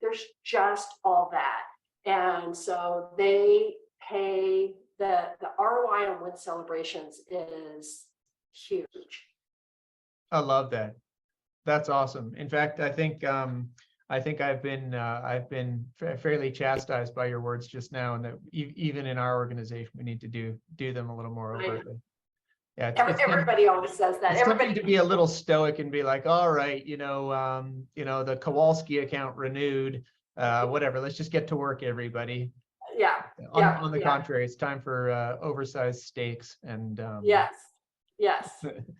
There's just all that. And so they pay the ROI on win celebrations is huge. I love that. That's awesome. In fact, I think I've been fairly chastised by your words just now, and that even in our organization, we need to do them a little more overtly. Yeah, Everybody always says that. It's tempting to be a little stoic and be like, all right, the Kowalski account renewed, whatever. Let's just get to work, everybody. Yeah. On the contrary, it's time for oversized steaks and yes.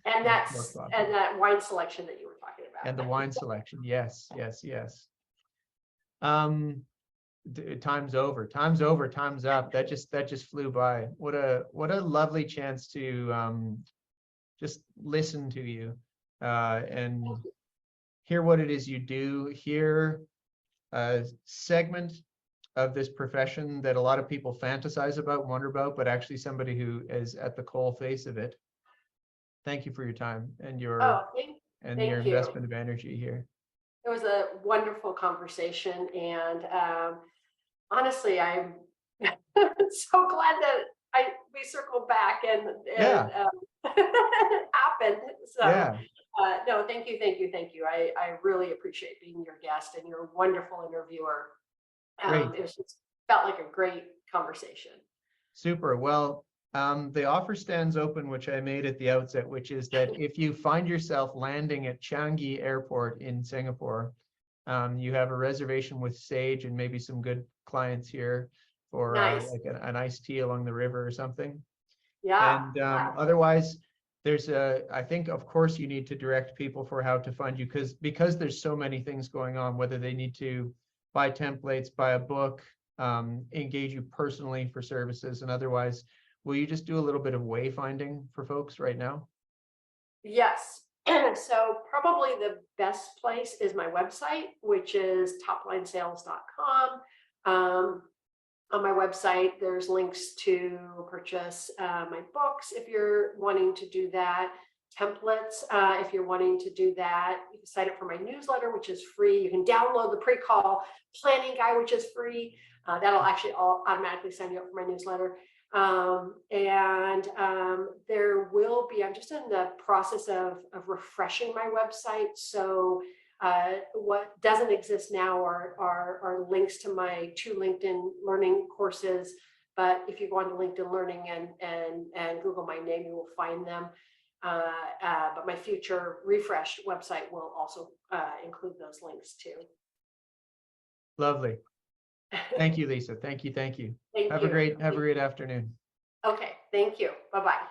And that wine selection that you were talking about. And the wine selection, yes. Time's over, time's up. That just flew by. What a lovely chance to just listen to you and hear what it is you do, hear a segment of this profession that a lot of people fantasize about, wonder about, but actually somebody who is at the coal face of it. Thank you for your time and your investment of energy here. It was a wonderful conversation, and honestly, I'm so glad that we circled back and it happened. So No, thank you, thank you, thank you. I really appreciate being your guest, and you're a wonderful interviewer. Great. It was just felt like a great conversation. Super. Well, the offer stands open, which I made at the outset, which is that if you find yourself landing at Changi Airport in Singapore, you have a reservation with Sage and maybe some good clients here for Nice. like an iced tea along the river or something. Yeah. And Yeah. otherwise, I think, of course, you need to direct people for how to find you, because there's so many things going on, whether they need to buy templates, buy a book, engage you personally for services, and otherwise, will you just do a little bit of wayfinding for folks right now? Yes. So probably the best place is my website, which is toplinesales.com. On my website, there's links to purchase my books if you're wanting to do that, templates if you're wanting to do that. You can sign up for my newsletter, which is free. You can download the pre-call planning guide, which is free. That'll actually automatically sign you up for my newsletter. There will be, I'm just in the process of refreshing my website. So what doesn't exist now are links to my 2 LinkedIn learning courses. But if you go on to LinkedIn Learning and Google my name, you will find them. But my future refreshed website will also include those links too. Lovely. Thank you, Lisa. Thank you. Thank you. Thank Have you. a great afternoon. Okay, thank you. Bye-bye.